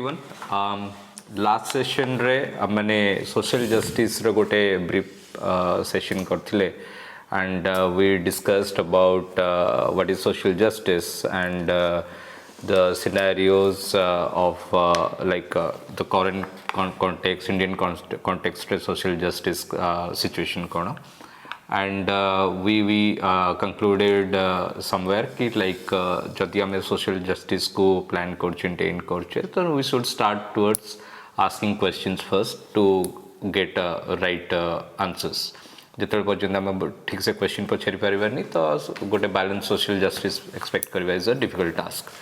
everyone. Last session रे मैंने social justice रे गोटे brief session करथिले and we discussed about what is social justice and the scenarios of the current context, Indian context रे social justice situation कोना. And we concluded somewhere कि like जदि हमें social justice को plan करचे maintain करचे तो we should start towards asking questions first to get right answers. जितने पर्यंत हमें ठीक से question पचारि परिवारनी तो गोटे balance social justice expect करिवा is a difficult task.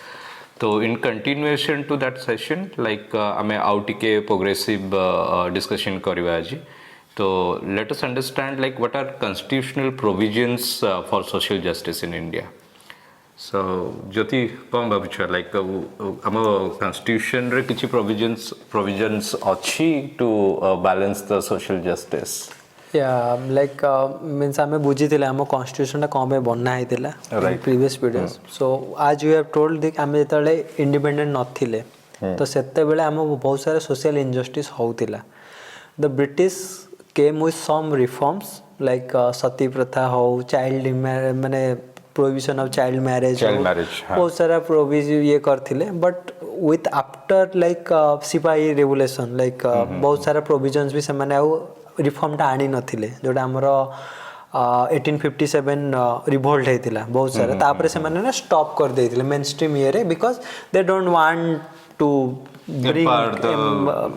तो in continuation to that session like हमें out के progressive discussion करिवा आज. So let us understand like what are constitutional provisions for social justice in India. So Jyoti कौन भावुछ like our constitution रे किछि provisions अच्छी to balance the social justice. Yeah, like means आमे बुझी थिले हम constitution टा कौन पे बनना है थिला in previous videos. So आज you have told that आमे जतले independent नथिले तो सेते बेले हम बहुत सारे social injustice होउतिला. The British came with some reforms like sati pratha ho, child माने prohibition of child marriage बहुत सारा provision ये करथिले but with after like सिपाही revolution like बहुत सारा provisions भी ସେମାନେ ଆଉ reform टा आनी नथिले जोटा हमरो 1857 रिवोल्ट हेतिला बहुत सारा तापर ସେମାନେ ना stop कर देथिले mainstream ये रे because they don't want to bring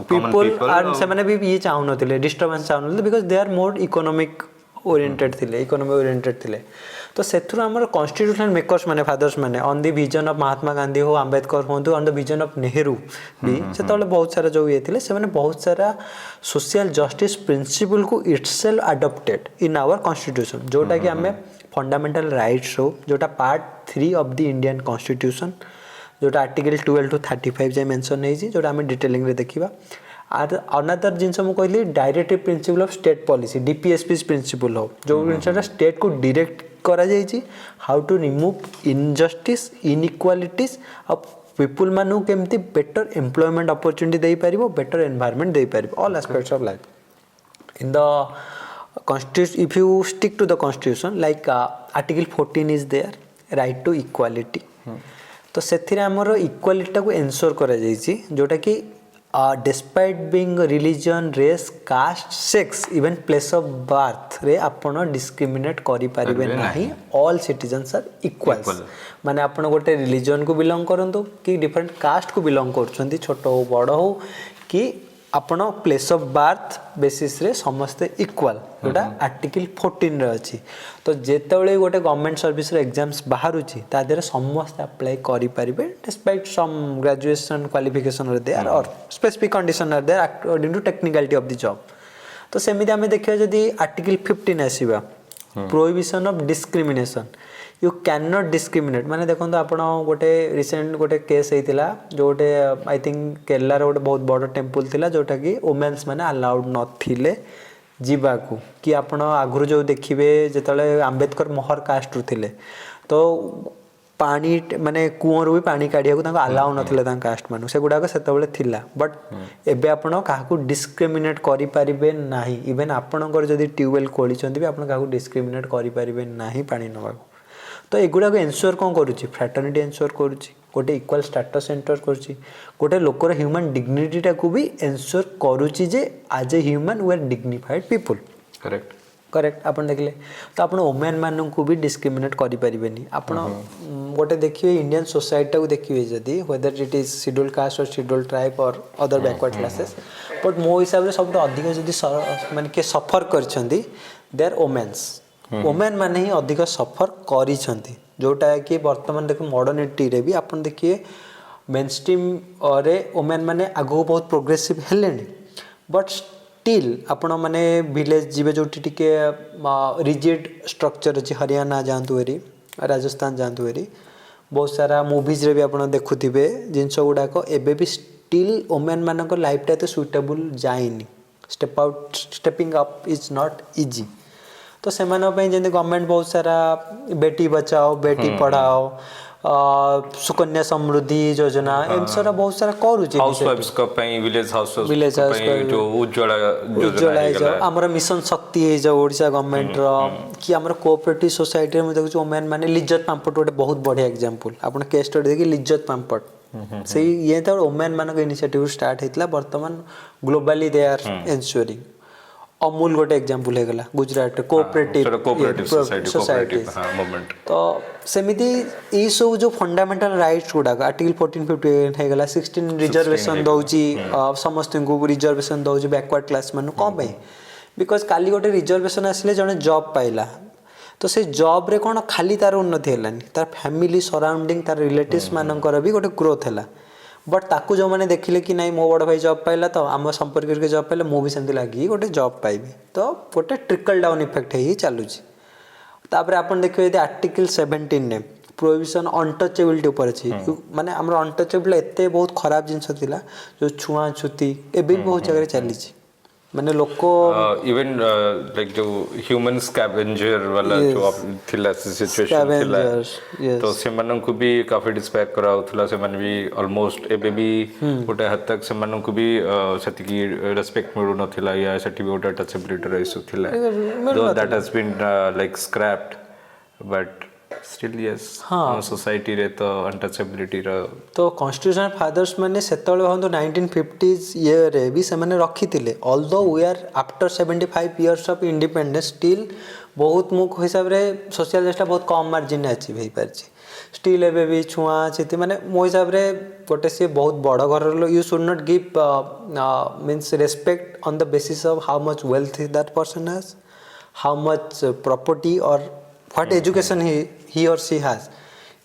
people and ସେମାନେ भी ये चाहू नथिले disturbance चाहू नथिले because they are more economic oriented थिले economy oriented थिले तो सेथुर हमर constitutional makers माने fathers माने on the vision of Mahatma Gandhi हो Ambedkar होंतु on the vision of Nehru भी सेतले बहुत सारा जो ये थिले ସେମାନେ बहुत सारा social justice principle को itself adopted in our constitution जोटा कि हमें fundamental rights हो जोटा part 3 of the Indian constitution जोटा आर्टिकल 12 to 35 जे मेंशन नै छी जोटा हम डिटेलिंग रे देखिबा आर अनदर जिंस हम कहली directive principle of state policy DPSP principle हो जो जिंसटा स्टेट को डायरेक्ट करा जाय छी how to remove injustice inequalities of people मानु केमती बेटर एम्प्लॉयमेंट अपॉर्चुनिटी देई परिबो बेटर एनवायरनमेंट देई परिबो all aspects of life in the constitution if you stick to the constitution like article 14 is there right to equality तो सेथिरे हमरो equality को ensure करा जाय छी जोटा कि despite being religion race caste sex even place of birth रे आपण डिस्क्रिमिनेट करि परिबे नाही ऑल सिटीजन्स आर इक्वल माने आपण गोटे रिलीजन को बिलोंग करंतु कि डिफरेंट कास्ट को बिलोंग करछंती छोटो हो बड़ हो कि आपण प्लेस ऑफ बर्थ बेसिस रे समस्त इक्वल जोटा आर्टिकल 14 रे अछि तो जेतेबेले गोटे गवर्नमेंट सर्विस रे एग्जाम्स बाहरुछि ता देरे समस्त अप्लाई करि परिबे डिस्पाइट सम ग्रेजुएशन क्वालिफिकेशन रे देयर और स्पेसिफिक कंडीशन रे there according to technicality of the job तो सेमिति हमें देखियो जदी आर्टिकल 15 आसीबा prohibition of discrimination you can not discriminate माने देखो तो आपण गोटे रिसेंट गोटे केस हेतिला जो गोटे आई थिंक केरला रे गोटे बहुत बड़ टेंपल थिला जोटा कि वुमेन्स माने अलाउड नथिले जीवाकू कि आपण आगुरु जो देखिबे जेतले अंबेडकर मोहर कास्ट रु थिले तो पानी माने कुओर भी पानी काढिया को तांको अलाउ नथिले तां कास्ट मानु से गुडा को सेतबेले थिला बट एबे आपण काहाकू डिस्क्रिमिनेट करि परिबे नाही इवन आपणकर जदी ट्यूबवेल खोली चंदी भी आपण काहाकू डिस्क्रिमिनेट करि परिबे नाही पानी नवाकू तो एगुडा को एंश्योर कोन करूची फ्रैटर्निटी एंश्योर करूची गोटे इक्वल स्टेटस एंश्योर करूची गोटे लोकर ह्यूमन डिग्निटी टा को भी एंश्योर करूची जे as a human we are dignified people correct correct आपण देखले तो आपण वुमेन मानन को भी डिस्क्रिमिनेट करि परिबेनी आपण गोटे देखिए इंडियन सोसाइटी को देखिए जदी whether it is scheduled caste और शेड्यूल्ड ट्राइब और अदर बैकवर्ड क्लासेस बट मो हिसाब रे सबसे अधिक जदी माने के सफर करछंदी देयर वुमेन्स वुमेन माने ही अधिक सफर करिसंती जोटा कि वर्तमान देखो मॉडर्निटी रे भी आपण देखिए मेनस्ट्रीम रे वुमेन माने आगो बहुत प्रोग्रेसिव हेलेनी बट स्टिल आपण माने विलेज जीवे जोटी टिके रिजिड स्ट्रक्चर अछि हरियाणा जानतु एरी राजस्थान जानतु एरी बहुत सारा मूवीज रे भी आपण देखुथिबे जिंस गुडा को एबे भी स्टिल वुमेन मानक लाइफ टा तो सुटेबल जाइनी stepping up is not easy तो सेमानो पे जेंदे गवर्नमेंट बहुत सारा बेटी बचाओ बेटी पढ़ाओ सुकन्या समृद्धि योजना एम सारा बहुत सारा करूची हाउस वाइफ्स का पई विलेज हाउस Village house पई जो उज्ज्वला योजना उज्ज्वला हमर मिशन शक्ति है जो ओडिशा गवर्नमेंट रो कि हमर कोऑपरेटिव सोसाइटी में देखु वुमेन माने लिज्जत पाम्पट गोटे बहुत बढ़िया एग्जांपल आपण केस स्टडी देखि लिज्जत पाम्पट से ये तो वुमेन मानक इनिशिएटिव स्टार्ट हेतला वर्तमान globally they are ensuring Amul गोटे एग्जांपल हेगला गुजरात कोऑपरेटिव सोसाइटी मूवमेंट तो सेमिति ई सब जो फंडामेंटल राइट्स गुडा आर्टिकल 1458 हेगला 16 रिजर्वेशन दउची समस्त को रिजर्वेशन दउची बैकवर्ड क्लास मानु कोन पे बिकॉज काली गोटे रिजर्वेशन आसिले जने जॉब पाइला तो से जॉब रे कोन खाली तार उन्नति हेलानी तार फैमिली सराउंडिंग तार रिलेटिव्स मानकर भी गोटे ग्रोथ हेला बट ताकू जो मैंने देखिले कि नहीं मो बड़ भाई जॉब पाइला तो आम संपर्क के जॉब पाइला मु भी सेमती लगी गोटे जॉब पाइबी तो गोटे ट्रिकल डाउन इफेक्ट ही चलुची तापर आपण देखिबे यदि आर्टिकल 17 ने प्रोहिबिशन अनटचेबिलिटी ऊपर अछि माने हमर अनटचेबल एते बहुत खराब जिंस थिला जो छुआ छुती एबे बहुत जगह चलीची माने लोको इवन लाइक जो ह्यूमन स्कैवेंजर वाला जो थिला सिचुएशन थिला तो से मन को भी काफी डिस्पैच करा उथला से मन भी ऑलमोस्ट एबे भी गोटे हद तक से मन को भी सती की रेस्पेक्ट मिलु नथिला या सटी भी गोटे टचेबिलिटी इशू थिला though that has been like scrapped but still yes society रे तो अनटचेबिलिटी रो तो कॉन्स्टिट्यूशनल फादर्स माने सेतळे हंतो 1950s ईयर रे भी से माने रखितिले although we are after 75 years of independence still बहुत मुख हिसाब रे सोशल जस्टिस बहुत कम मार्जिन अचीव हे परछि स्टिल एबे भी छुआ छिति माने मो हिसाब रे गोटे से बहुत बड़ घर you should not give means respect on the basis of how much wealth that person has how much property और what education he or she has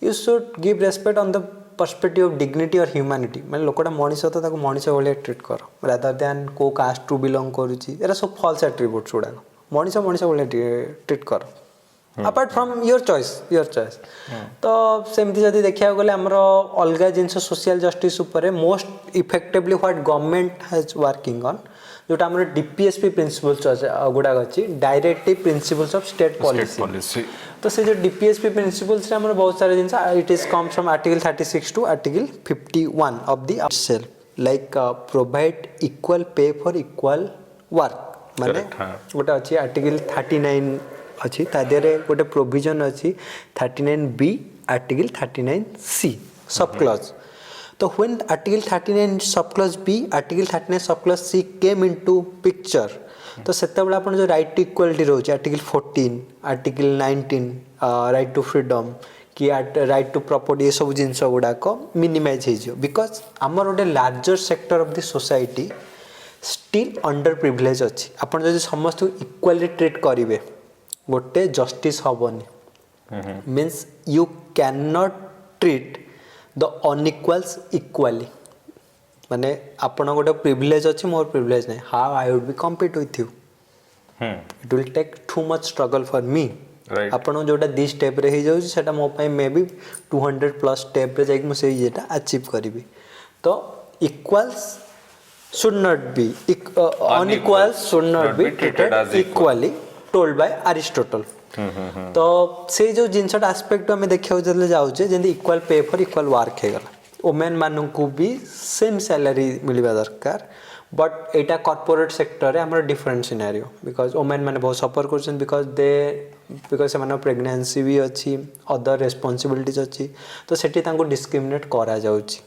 you should give respect on the perspective of dignity or humanity माने लोकटा मनीष तो ताको मनीष भले treat कर rather than को cast to belong करूची era सब false attributes उडा मनीष भले ट्रीट कर अपार्ट फ्रॉम योर चॉइस तो सेमती जदी देखिया गले हमरो अलगा जिंस सोशल जस्टिस ऊपर most effectively what government has working on जोटा हमर डीपीएसपी प्रिंसिपल्स गुडा अछि directive principles of state policy तो से जो डीपीएसपी प्रिंसिपल्स रे हमर बहुत सारे जिंस it is come from article 36 to article 51 of the self like provide equal pay for equal work माने गोटा अछि आर्टिकल 39 अछि तादेरे गोटे प्रोविजन अछि 39B article 39C sub clause तो when article 39 subclause B article 39 subclause C came into picture तो सेते बेला आपण जो राइट टू इक्वालिटी रहउची article 14 article 19 right to freedom कि राइट टू प्रॉपर्टी ये सब जिंस गुडा को मिनिमाइज हे जो बिकॉज़ हमर गोटे larger sector of the society still under privilege अछि आपण जदि समस्त इक्वाली ट्रीट करिवे गोटे जस्टिस हबनी means you can not treat the unequals equally माने आपण गोटे प्रिविलेज अछि मोर प्रिविलेज नै how I would be compete with you it will take too much struggle for me आपण जोटा दी स्टेप रे हे जाउ सेटा मो पई मे बी 200 प्लस स्टेप रे जाई मु से जेटा अचीव करबी तो equals should not be unequals should not be treated equally told by Aristotle तो से जो जिनसट एस्पेक्ट हमें देखियो जले जाउचे जेंदी equal pay for equal work हे गला वुमेन मानन को भी सेम सैलरी मिलबा दरकार बट एटा कॉर्पोरेट सेक्टर रे हमर डिफरेंट सिनेरियो बिकॉज़ वुमेन माने बहुत सफर करछन बिकॉज़ से माने प्रेगनेंसी भी अछि अदर रिस्पांसिबिलिटीज अछि तो सेठी तांको डिस्क्रिमिनेट करा जाउची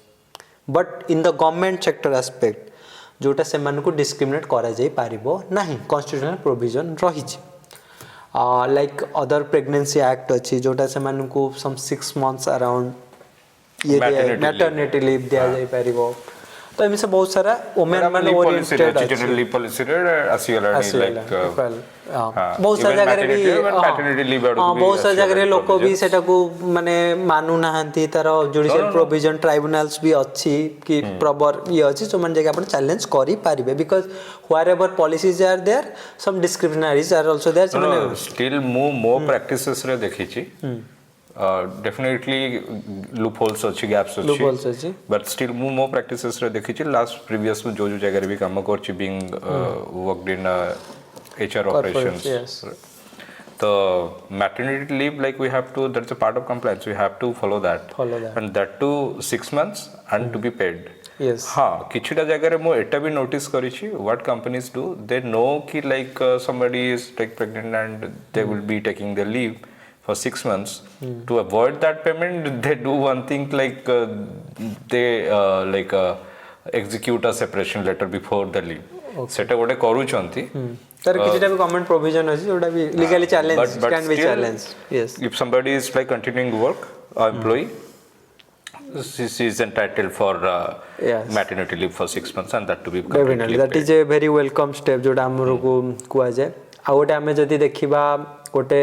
but in the government sector aspect जोटा से मानन को डिस्क्रिमिनेट करा जाई पारिबो नाही कॉन्स्टिट्यूशनल प्रोविजन रही छी लाइक अदर प्रेगनेंसी एक्ट अच्छी जोटा से मान को सम 6 months अराउंड ये मैटरनिटी लीव दिया जाई परिबो तो एमे से बहुत सारा वुमेन मान ओरिएंटेड जनरली पॉलिसी रे आसीलानी लाइक बहुत सारा जगह रे भी मैटरनिटी लीव बहुत सारा जगह रे लोक भी सेटा को माने मानु नाहंती तार जुडिशियल प्रोविजन ट्राइब्यूनल्स भी अच्छी कि प्रॉपर ये अच्छी जो मन जगह अपन चैलेंज करी पारिबे because wherever policies are there some discriminaries are also there still more practices रे देखि छी डेफिनेटली लूप होल्स अच्छी गैप्स अच्छी बट स्टिल more practices रे देखि छी लास्ट प्रीवियस में जो जगह रे भी काम करछि being worked in HR operations the maternity leave, like we have to, that's a part of compliance, we have to follow that, and that too 6 months and to be paid. Yes. हाँ किछिटा जगह रे मो एटा भी notice करिछि what companies do, they know कि like somebody is like pregnant and they will be taking the leave for 6 months. To avoid that payment, they do one thing like they execute a separation letter before the leave. सेटा गोटे करूछंती तर किछिटा भी government provision अछि जोटा भी legally challenge can be challenge. Yes. If somebody is like continuing work, employee, she is entitled for Yes. maternity leave for 6 months and that to be Definitely, completely that paid. is a very welcome step जोटा हमर को कुआ जाय. आ गोटे आमे जदि देखिबा गोटे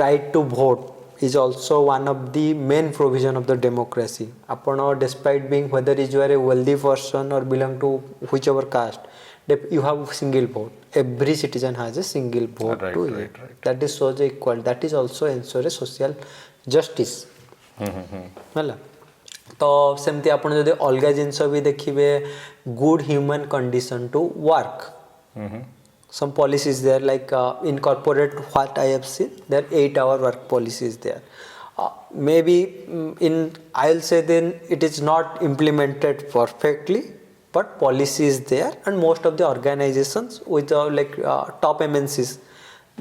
right to vote is also one of the main provision of the democracy. Upon despite being whether you are a wealthy person or belong to whichever caste, you have single vote. Every citizen has a single vote Right, to right, it. right. That is shows equal. That is also ensure a social justice. ହେଲା तो सेमती आपण जदि अलगा जिंस भी देखिबे good human condition to work. Some policies there like in corporate what I have seen there 8-hour work policy is there. Maybe in I'll say then it is not implemented perfectly, but policy is there and most of the organizations with top MNCs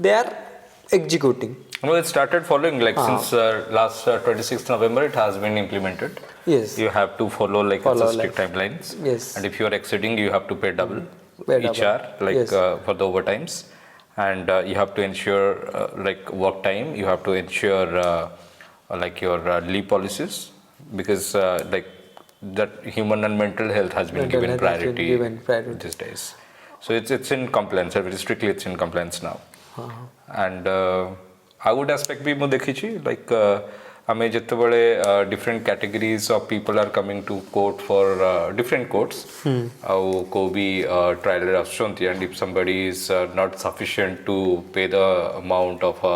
they are executing. No, it started following like since last 26th November it has been implemented. Yes. You have to follow like Follow, strict timelines. Yes. And if you are exceeding, you have to pay double Pay each double. hour, like Yes. for the overtimes, and you have to ensure like work time. You have to ensure like your leave policies because like that human and mental health has been Mental given health has been given priority these days. So it's in compliance. Very strictly, it's in compliance now. And I would aspect भी मैं देखी छी like हमें जितने बड़े different categories of people are coming to court for different courts. और को भी trial रे आसुंती and if somebody is not sufficient to pay the amount of a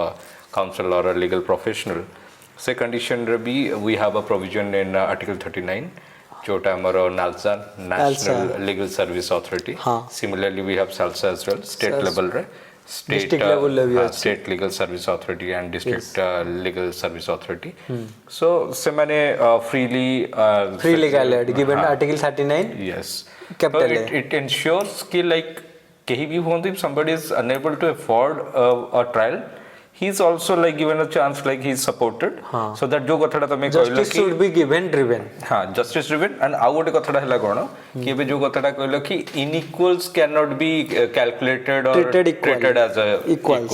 counsel or a legal professional, से condition रे भी we have a provision in Article 39 जोटा हमारा NALSA National Legal Service Authority. Similarly we have SALSA as well state level रे. District level state legal service authority and district legal service authority. So semane free legality given Article 39. Yes. Capital So it ensures कि like कहीं भी हो if somebody is unable to afford a trial, he is also like given a chance like he is supported. So that जो कथड़ा तमे कहलो कि Justice should be given driven. हाँ justice driven and आउ गोटे कथड़ा हैला कोन कि एबे जो कथड़ा कहलो कि inequals cannot be calculated or treated as a equal.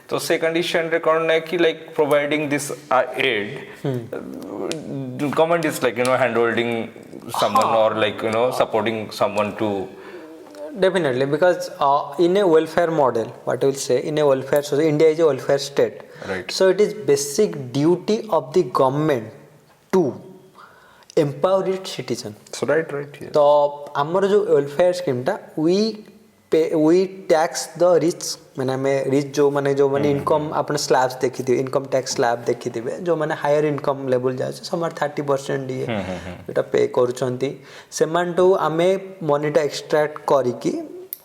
तो से condition रे कोन है कि like providing this aid, government is like handholding someone or like supporting someone to. Definitely, because in a welfare model, what I will say, in a welfare, so India is a welfare state. Right. So it is basic duty of the government to empower its citizen. So right. Yes. तो हमारा जो welfare scheme था, we tax the rich, माने rich जो माने income अपने slabs देखी थी, income tax slab देखी थी जो माने higher income level जाए समार 30% दिए बेटा pay करूँचंती सेमान तो हमें money टा extract करी की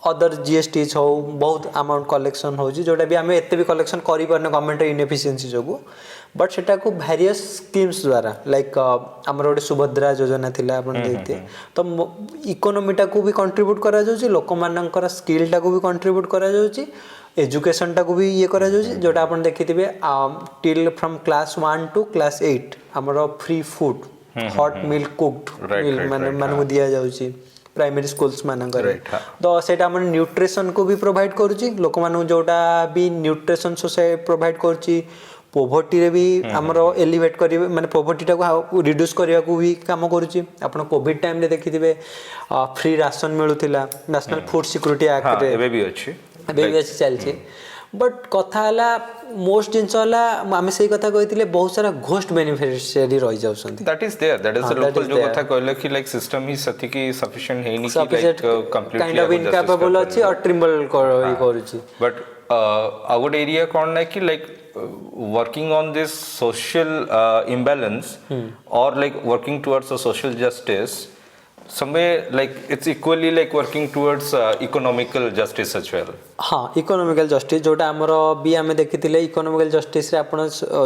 other GSTs हो बहुत amount collection हो जी जोटा भी हमें इतने भी collection करी परने government inefficiency जोगु बट सेटा को various schemes द्वारा like हमारे ଗୋଟେ सुभद्रा योजना थिला अपन देखते तो इकोनॉमी टा को भी कंट्रीब्यूट करा जाउची लोक मानकर स्किल टा को भी कंट्रीब्यूट करा जाउची एजुकेशन टा को भी ये करा जाउची जोटा अपन देखिथिबे till from class 1 to class 8 हमरो free food hot meal cooked meal माने को दिया जाउची प्राइमरी स्कूल्स मानकर तो सेटा हमन न्यूट्रिशन को भी प्रोवाइड करूची लोक मानु जोटा भी न्यूट्रिशन सोसाइटी प्रोवाइड करूची पोवर्टी रे भी हमरो एलिवेट करिवे माने पोवर्टी टा को रिड्यूस करिया को भी काम करूची आपण कोविड टाइम रे देखिथिबे फ्री राशन मिलुथिला नेशनल फूड सिक्योरिटी एक्ट रे एबे भी अछि चलछि बट कथा हला मोस्ट जिंस हला आमे सेही कथा कहिथिले बहुत सारा घोस्ट बेनिफिशियरी रहि जाउछन्ती that is there that is the local जो कथा कहले कि लाइक सिस्टम ही सती की सफिशिएंट है नी कि like completely kind of incapable अछि और ट्रिम्बल करूची बट आवर एरिया कोन है कि like working on this social imbalance or like working towards a social justice somewhere like it's equally like working towards economical justice as well. हाँ economical justice जोटा आमर भी आम देखी इकोनॉमिकल जस्टिस आप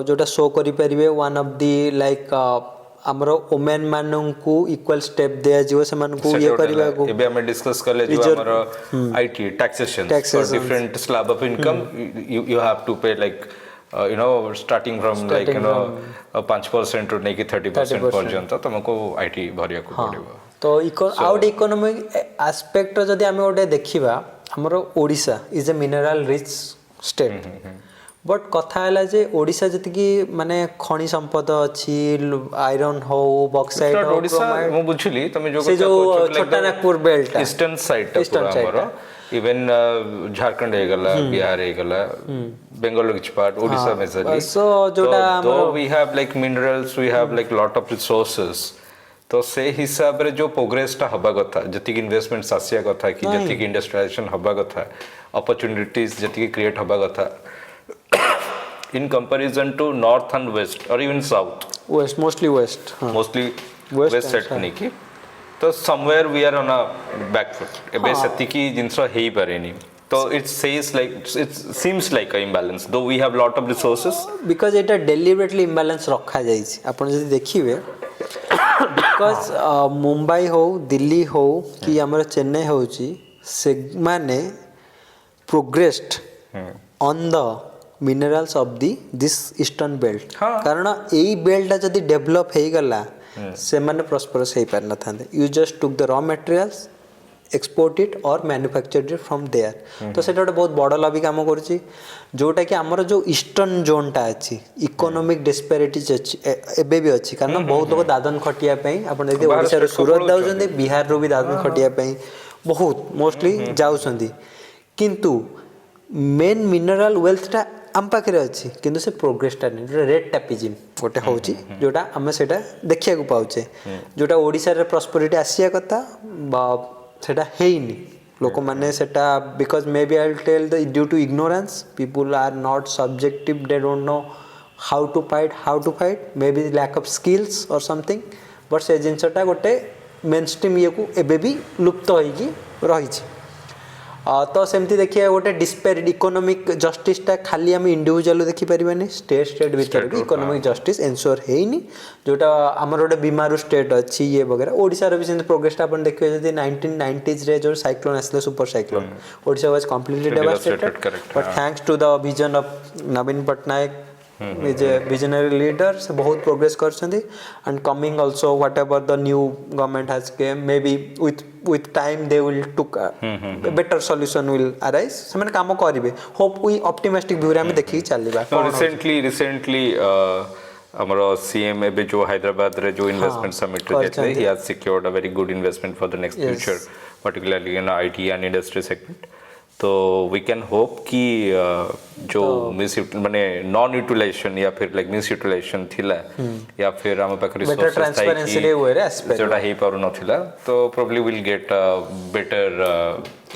जोटा शो करेंगे वन ऑफ दी लाइक आमर वुमेन मानू इक्वल स्टेप दिया से ये करने को एबे हमें डिस्कस कर ले जो हमारा IT taxation for different slab of income you have to pay like you know starting from like you know 5% to नेकी 30% पर्यंत तुमको आईटी भरिया को पड़िबो तो आउट इकोनॉमिक एस्पेक्ट जदि आमे ओटे देखिबा हमर Odisha is a mineral rich state but कथा है जे ओडिशा जति की माने खनि संपद अछि आयरन हो बॉक्साइट हो ओडिसा मु बुझिली तमे जो छोटा नागपुर बेल्ट ईस्टर्न साइड हमर इवन झारखंड हे गला बिहार हे गला बेंगल किछ पार्ट ओडिसा मेजरली सो जोटा we have like minerals we have like lot of resources तो से हिसाब रे जो प्रोग्रेस ता हबा कथा जति की इन्वेस्टमेंट आसिया कथा कि जति की इंडस्ट्रियलाइजेशन हबा कथा अपॉर्चुनिटीज जति की क्रिएट हबा कथा in comparison to north and west or even south mostly west west set niki तो somewhere we are on a back foot ebe seti ki jinso hei pareni तो it says like it seems like a imbalance though we have lot of resources because it deliberately imbalance रखा जाई छी आपण जदी देखिबे because Mumbai हो दिल्ली हो कि हमर चेन्नई हो छी से माने progressed on the minerals of this eastern belt कारण एई बेल्ट जदी डेवलप हे गला से माने प्रॉस्परस हे पार न थांदे you just took the raw materials export it और मैन्युफैक्चर्ड इट फ्रॉम देयर तो सेटा बहुत बड़ लबी काम करछि जोटा कि हमर जो ईस्टर्न जोन टा अछि इकोनॉमिक डिस्पैरिटीज अछि एबे भी अछि कारण बहुत लोग दादन खटिया पई आपण देखि ओडिसा रो सूरत दाउजंदी बिहार रो भी दादन खटिया पई बहुत मोस्टली जाउसंदी किंतु मेन मिनरल वेल्थ टा आम पाखे अच्छी किंतु से प्रोग्रेसटा नहीं रेट टैपिजिम गोटे हूँ जोटा आम से देखा पाचे जोटा ओडिशा रे प्रॉस्पेरिटी आसिया कथा सेटा हेनी लोक मैंने सेटा because may be I will tell the due to ignorance people are not subjective they don't know how to fight may be lack of skills और समथिंग बट से जिनसटा गोटे मेन स्ट्रीम ये को एबे भी लुप्त होइकी रही तो सेमती देखिए गोटे डिस्पेरिटी इकोनॉमिक जस्टिस टा खाली आम इंडिविजुअल देखि परिबानी स्टेट भीतर भी इकोनॉमिक जस्टिस एंश्योर हेनी जोटा आमर गोटे बीमारू स्टेट अच्छी ये वगैरह ओडिशा रो भी सेम प्रोग्रेस टा अपन देखिए जदी 1990s रे जो साइक्लोन आसले super cyclone Odisha was completely devastated but thanks to the vision of Naveen Patnaik is a visionary leader से बहुत प्रोग्रेस करछंदी and coming also whatever the new government has came maybe with time they will took a better solution will arise से माने काम करिवे hope we optimistic view रे हम देखि चलिबा recently हमरो सीएम एबे जो हैदराबाद रे जो इन्वेस्टमेंट समिट रे देते he has secured a very good investment for the next future particularly in IT and industry segment तो वी कैन होप कि जो मिस माने नॉन यूटिलाइजेशन या फिर लाइक मिस यूटिलाइजेशन थिला या फिर हम पाख बेटर ट्रांसपेरेंसी रे होय रे एस्पेक्ट जोटा हे पारु नथिला तो probably will get better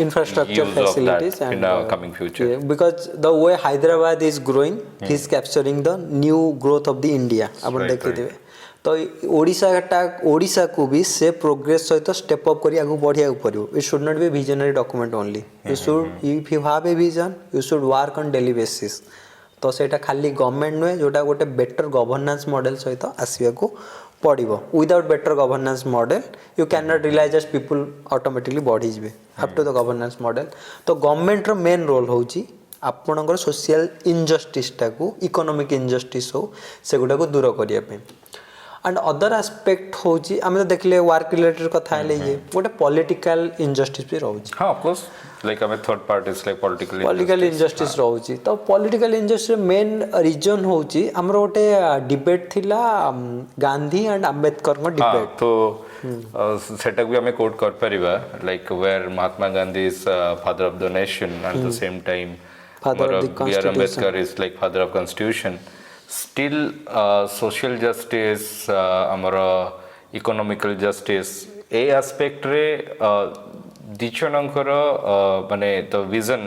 infrastructure facilities and in coming future because the way Hyderabad is growing he is capturing the new growth of the India अपन देखि देबे तो ओडिशा को भी से प्रोग्रेस सहित स्टेप अप करी आगु बढ़िया पड़ो it should not be visionary document only you should if you have a vision you should work on daily basis तो सेटा खाली गवर्नमेंट नुहे जोटा गोटे बेटर गवर्नेंस मॉडल सहित आसिया को पड़ो without better governance model you can not rely just people automatically बढ़ी जाए up to the governance model तो गवर्नमेंट रो मेन रोल होची आपणकर सोशल इनजस्टिस टाकू इकोनॉमिक इनजस्टिस हो से गुडा को दूर करिया पे एंड अदर एस्पेक्ट होची आमे तो देखले वर्क रिलेटेड कथा है ये गोटे पॉलिटिकल इनजस्टिस भी रहउची हां ऑफ कोर्स लाइक आमे third parties like political injustice रहउची तो पॉलिटिकल इनजस्टिस मेन रीजन होची हमरो गोटे डिबेट थिला गांधी एंड अंबेडकर को डिबेट तो सेटा भी हमें कोट कर परिबा like where Mahatma Gandhi is father of the nation at the same time father of the constitution Ambedkar is like father of constitution still social justice amara economical justice a aspect re dichonankara mane the vision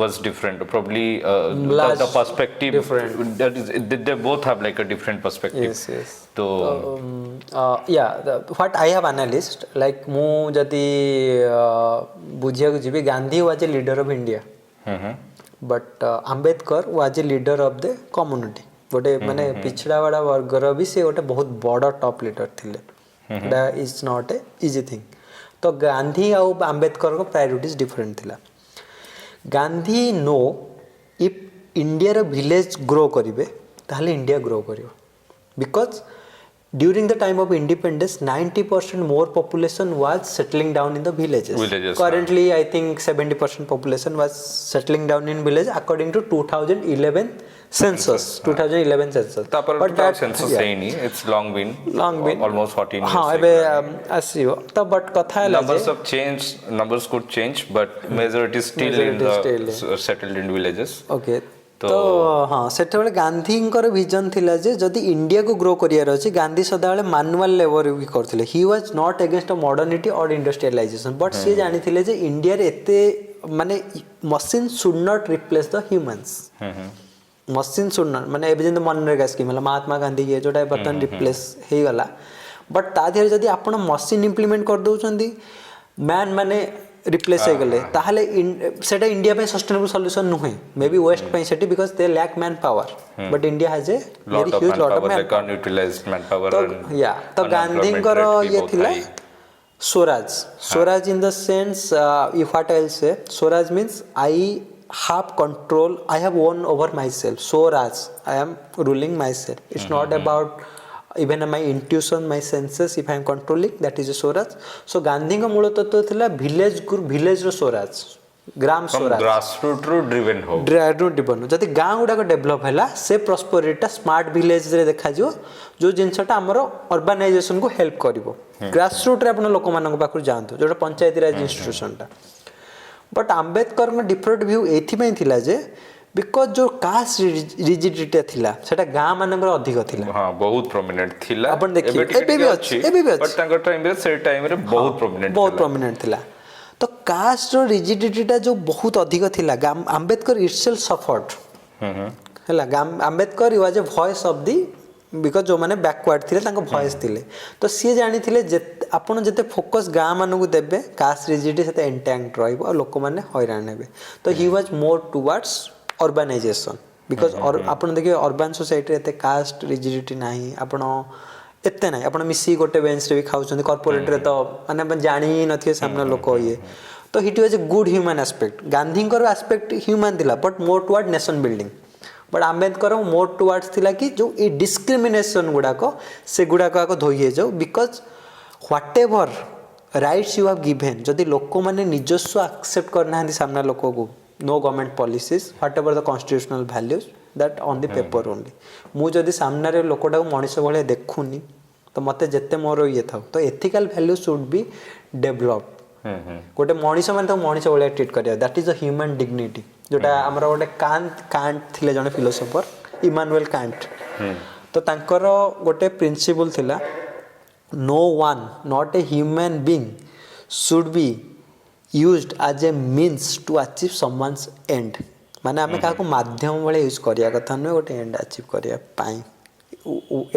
was different probably the perspective different. that is they both have like a different perspective yes so what I have analyzed, like ମୁଁ ଯଦି ବୁଝିବାକୁ ଯିବି, Gandhi was a leader of India, but Ambedkar was a leader of the community. ଗୋଟେ ମାନେ ପିଛଡ଼ା ବାଡ଼ା ବର୍ଗର ବି ସେ ଗୋଟେ ବହୁତ ବଡ଼ ଟପ୍ ଲିଡର ଥିଲେ. That is not a easy thing. ତ ଗାନ୍ଧୀ ଆଉ ଆମ୍ବେଦକରଙ୍କ ପ୍ରାୟୋରିଟିଜ୍ ଡିଫରେଣ୍ଟ ଥିଲା. ଗାନ୍ଧୀ नो ଇଫ୍ ଇଣ୍ଡିଆର ଭିଲେଜ ଗ୍ରୋ କରିବେ ତାହେଲେ ଇଣ୍ଡିଆ ଗ୍ରୋ କରିବ. Because during the time of independence 90% more population was settling down in the villages. Currently I think 70% population was settling down in village according to 2011 census. 2011 census. But that census saying it's long been almost 14 years. हाँ ଏବେ ଆସିବ ତ but କଥା ହେଲା numbers have changed, numbers could change but majority still in the settled in villages. Okay. तो हाँ ସେତେବେଳେ ଗାନ୍ଧୀଙ୍କର ଭିଜନ ଥିଲା ଯେ ଯଦି ଇଣ୍ଡିଆକୁ ଗ୍ରୋ କରିବାର ଅଛି, ଗାନ୍ଧୀ ସଦାବେଳେ ମାନୁଆଲ ଲେବର ବି କରୁଥିଲେ. He was not against modernity or industrialization, but ସିଏ ଜାଣିଥିଲେ ଯେ ଇଣ୍ଡିଆରେ ଏତେ ମାନେ machine should not replace the humans. Machine should not ମାନେ ଏବେ ଯେମିତି ମନରେଗା ସ୍କିମ୍ ହେଲା ମହାତ୍ମା ଗାନ୍ଧୀ ଇଏ ଯୋଉଟା ବର୍ତ୍ତମାନ ରିପ୍ଲେସ୍ ହେଇଗଲା, ବଟ୍ ତା ଦେହରେ ଯଦି ଆପଣ ମସିନ୍ ଇମ୍ପ୍ଲିମେଣ୍ଟ କରିଦେଉଛନ୍ତି, ମ୍ୟାନ୍ ମାନେ ରିପ୍ଲେସ୍ ହେଇଗଲେ, ତାହେଲେ ସେଇଟା ଇଣ୍ଡିଆ ପାଇଁ ସଷ୍ଟେନେବଲ୍ ସଲ୍ୟୁସନ୍ ନୁହେଁ. ମେ ବି ୱେଷ୍ଟ ପାଇଁ ସେଠି because they lack man power, but India has a very huge lot of man power. ତ ଗାନ୍ଧୀଙ୍କର ଇଏ ଥିଲା swaraj. Swaraj in the sense what I will say, swaraj means I have control, I have won over myself. Swaraj, I am ruling myself. It's not about even my intuition, my senses, if I am controlling, that is a Swaraj. So ଗାନ୍ଧୀଙ୍କ ମୂଳ ତତ୍ତ୍ୱ ଥିଲା ଭିଲେଜର ସ୍ୱରାଜ, ଗ୍ରାମ Swaraj, ଗ୍ରାସରୁଟରୁ driven ହଉ, ଯଦି ଗାଁ ଗୁଡ଼ାକ develop ହେଲା ସେ ପ୍ରସ୍ପରିଟିଟା ସ୍ମାର୍ଟ ଭିଲେଜରେ ଦେଖାଯିବ, ଯେଉଁ ଜିନିଷଟା ଆମର ଅର୍ବାନାଇଜେସନକୁ ହେଲ୍ପ କରିବ. ଗ୍ରାସରୁଟ୍ରେ ଆପଣ ଲୋକମାନଙ୍କ ପାଖରୁ ଯାଆନ୍ତୁ, ଯେଉଁଟା ପଞ୍ଚାୟତି ରାଜ ଇନଷ୍ଟିଟ୍ୟୁସନଟା. बट आम्बेडकर डिफरेंट व्यू एथिपाई थिला जे बिकॉज जो कास्ट रिजिडिटी थिला सेटा गां मानकर अधिक थिला. हां बहुत प्रोमिनेंट थिला. अपन देखिए एबे भी अछि बट तांकर टाइम रे से टाइम रे बहुत प्रोमिनेंट थिला. तो कास्ट रो रिजिडिटीटा जो बहुत अधिक थिला, आम्बेडकर इटसेल्फ सफर्ड हैला. Ambedkar was a voice of the because जो मैंने बैकवर्ड थे भॉइस थे. तो सी जानी आपड़ जिते फोकस गाँ मानू देवे कास्ट रिजिडिटी से इंटैक्ट रोक मैंने हैरान हे. तो he was more towards urbanisation because आप देखिए अर्बान सोसाइटी एत कास्ट रिजिडिटी ना, आप एत ना आप मिसी गोटे बेंच रे भी खाऊँ कॉर्पोरेट रे, तो मैंने जानी ही थे सामने लोक ये. तो it was a good human aspect. Gandhi aspect human थिला but more toward nation building. But Ambedkar more towards थिला कि जो ये डिस्क्रिमिनेशन गुड़ाक से गुड़ाक आग धोई जाऊ, because whatever rights you have given जदि लोक मैंने निजस्व एक्सेप्ट करना सामना लोक को, no government policies whatever the constitutional values that on the paper only. मुझे सामने लोकटा को मनीष भाई देखुनी तो मत जिते मोर ये था, तो ethical value should be develop. गोटे मनीष मैंने मनीष भाई ट्रीट करिया, that is the human dignity. जोटा आमर गोटे कांट थिले जने फिलोसोफर इमानुएल कांट. तो तांकर गोटे प्रिंसिपल थिला, no one not a human being should be used as a means to achieve someone's end. माने आमे काको माध्यम वाले यूज करिया कथा न, गोटे एंड अचीव करिया पाई.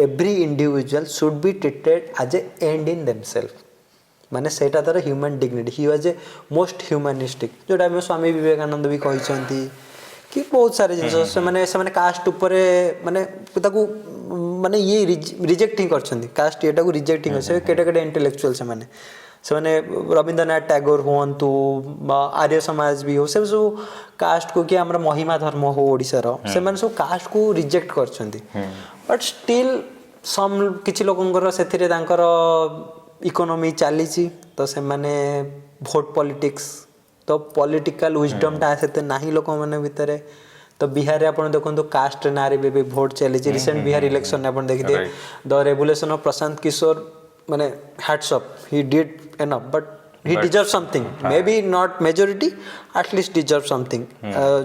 Every individual should be treated as a end in themselves. माने सेटा तार human dignity. He was a most humanistic, जोटा आम स्वामी विवेकानंद भी कहते कि बहुत सारे जिनस से कास्ट उपर माने माने ये रिजेक्ट ही कर कास्ट ये रिजेक्ट ही कर केटे केटे इंटेलेक्चुअल से रवींद्रनाथ टैगोर हूँ, आर्य समाज भी हो, से सब कास्ट को कि आम महिमा धर्म हो ओडिशार से सब कास्ट को रिजेक्ट कर. बट स्टिल सम किछि लोकंकर सेथिरे तांकर इकोनॉमी चली, तो से माने भोट पॉलिटिक्स, तो पॉलिटिकल विजडमटा से नहीं लोक मैंने भितर. तो बिहार आप देखो कास्ट ना भी भोट चली. रिसेंट बिहार इलेक्शन आप देखिए द रेवुलेशन ऑफ प्रशांत किशोर माने hats off, he did enough but he deserve something, may be not majority at least deserve something.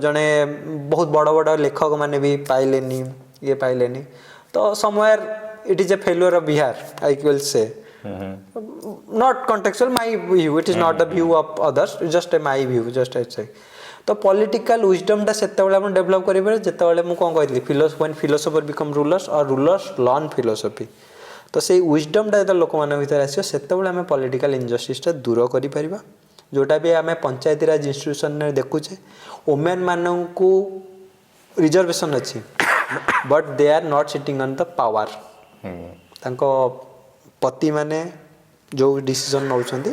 जने बहुत बड़ बड़ लेखक मैंने भी पाइलेनी ये पाइलेनी. तो somewhere it is a failure of Bihar I will से. Not contextual, my view, it is not the view of others, just my view, just I say. तो पॉलिटिकल विजडम टा सेतेबेले आपण डेवलप करिबे जेतेबेले मु कोन कहथि when philosopher become rulers or rulers learn philosophy. तो से विजडमटा जो लोक मान भर आसो से आम पॉलिटिकल इनजस्टिसटा दूर कर जोटा भी आम पंचायती राज इंस्टीट्यूशन देखुचे वुमेन मानू रिजर्वेशन अच्छी but they are not sitting on the power तांको पति माने जो डिसीजन नौचंदी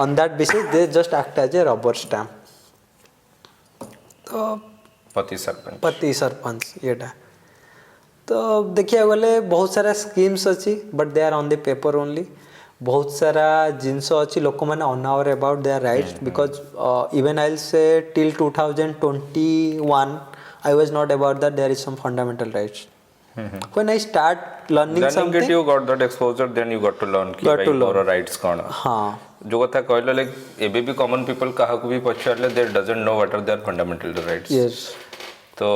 on that basis they just act as a rubber stamp तो पति सरपंच येटा तो देखिए गले बहुत सारा स्कीम्स अच्छी but they are on the paper only बहुत सारा जिनस अच्छी लोक मैंने unaware about their rights because even I will say till 2021 I was not about that there is some fundamental rights. When I start learning then something, you got that exposure, then you got to learn कि भाई मोर rights कौन हाँ जो कथा कहले like एबे भी common people काहा को भी पछारले they doesn't know what are their fundamental rights. yes तो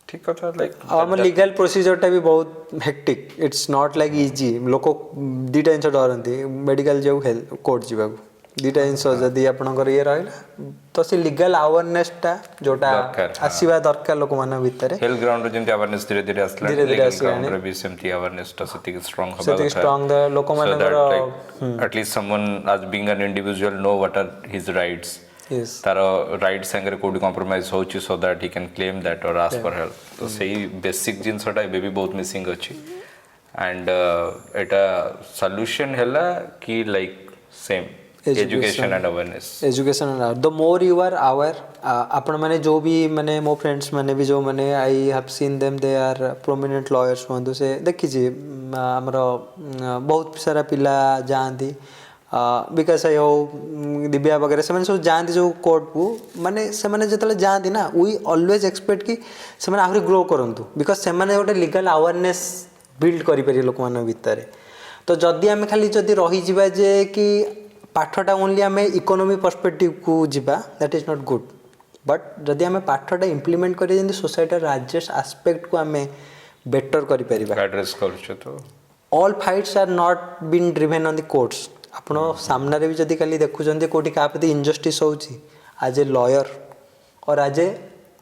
ठीक कथा लाइक हम लीगल प्रोसीजर टा भी बहुत hectic it's not like easy लोक दीटा जिन डरती मेडिकल जाऊ हेल्थ कोर्ट जावाक दीटा जिन जदि आपंकर ये रहा तो से लीगल अवेयरनेसटा जोटा आसीबा दरकार लोक मान भितर हेल्थ ग्राउंड रे जेंति अवेयरनेस धीरे धीरे आसला लीगल ग्राउंड रे भी सेमति अवेयरनेस टा सती स्ट्रांग हबा सती स्ट्रांग लोक मान at least someone as being an individual know what are his rights yes तार राइट संगे कोडी कॉम्प्रोमाइज होची so that he can claim that और आस्क फॉर हेल्प तो सही बेसिक जिनसटा एबे भी बहुत मिसिंग अछि एंड एटा सॉल्यूशन हैला कि like same education and awareness education and the more you are aware आपण माने जो भी माने मो फ्रेंड्स माने भी जो माने I have seen them they are prominent lawyers होंदु से देखि जी हमरो बहुत सारा पिला जानती बिकॉज आई हो दिव्या वगैरह से सब जानती जो कोर्ट को माने से माने जतले जानती ना वी ऑलवेज एक्सपेक्ट कि से माने आहुरी ग्रो करंतु बिकॉज से माने गोटे लीगल अवेयरनेस बिल्ड करि परि लोक मान भितर तो जदि आम खाली जदि रही जिबा जे कि पाठटा ओनली आम इकोनोमी पर्सपेक्टिव को जीवा that is not good but जदि आम पाठटा इम्प्लीमेंट करिए जेंति सोसाइटी राजेस्ट आस्पेक्ट को आम बेटर करि परिबा एड्रेस करछ तो all fights are not been driven on the courts आपण सामने भी जदि खाली देखुचंदी कोठी का प्रति इनजस्टिस होउची एज ए लॉयर और एज ए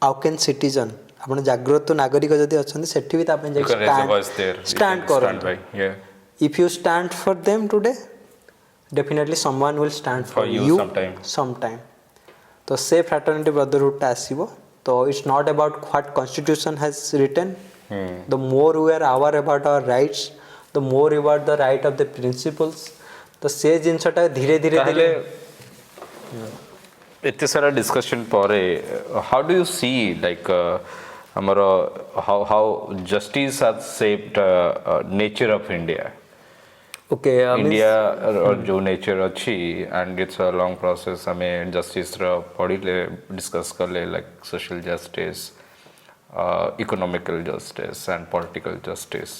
आउकेन सिटीजन आपण जागृत नागरिक जदि अछंदी सेठी भी तापन जे स्टैंड कर if you stand for them today definitely someone will stand for you sometime तो से fraternity brotherhood टा आसीबो तो it's not about what constitution has written the more we are aware about our rights the more about the right of the principles तो से जिनसटा धीरे धीरे धीरे एते सारा डिस्कशन परे how do you see like हमरो how justice has shaped nature of India okay India और जो नेचर अच्छी and it's a long process हमें जस्टिस पढ़ले डिस्कस करले like social justice economical justice and political justice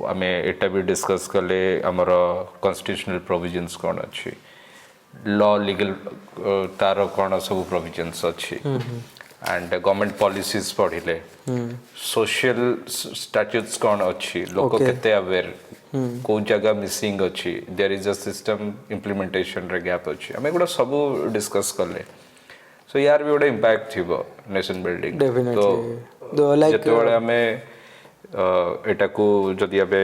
हमें एटा भी डिस्कस करले हमर कॉन्स्टिट्यूशनल प्रोविजंस कौन अच्छी लॉ लीगल तार कौन सब प्रोविजंस अच्छी एंड गवर्नमेंट पॉलिसीज पढ़ले सोशल स्टैट्यूट्स कौन अच्छी लोक केते अवेयर को जगह मिसिंग अच्छी there is a system implementation रे गैप अच्छी हमें गुडा सब डिस्कस करले सो यार भी गोटे इंपैक्ट थिबो नेशन बिल्डिंग तो लाइक जेतोळे हमें एटा को जदि अबे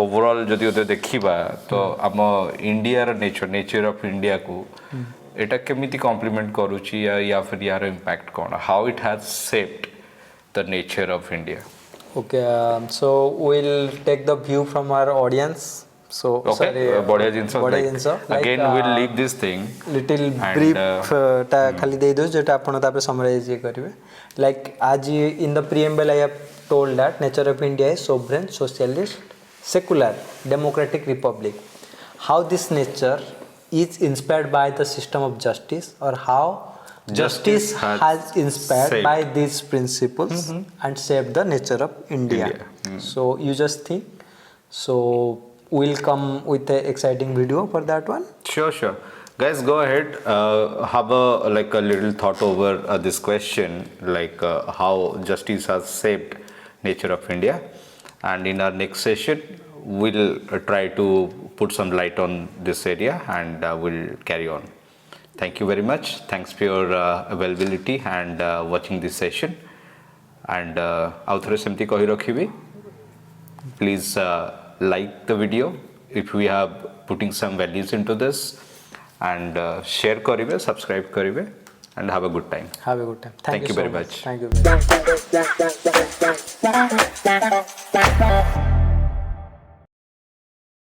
ओवरऑल जदि ओते देखिबा तो हम इंडिया र नेचर ऑफ इंडिया को एटा केमिति कॉम्प्लीमेंट करूची या फिर यार इंपैक्ट कोन how it has shaped the nature of India okay so we'll take the view from our audience so sorry बढ़िया जिंस again we'll leave this thing little brief ता खाली दे दो जेटा आपण तापर समराइज करिवे like आज in the preamble I have told that nature of India is sovereign socialist secular democratic republic how this nature is inspired by the system of justice or how justice has inspired by these principles and shaped the nature of India. So you just think. So we'll come with an exciting video for that one. Sure. Guys, go ahead. Have a little thought over this question, like how justice has shaped nature of India. And in our next session, we'll try to put some light on this area, and we'll carry on. Thank you very much. Thanks for your availability and watching this session. And आउ थरे सेमती कहि रखिबी Please like the video if we have putting some values into this, and share karibe, subscribe karibe, and have a good time. Have a good time. Thank you so very much. Thank you very much.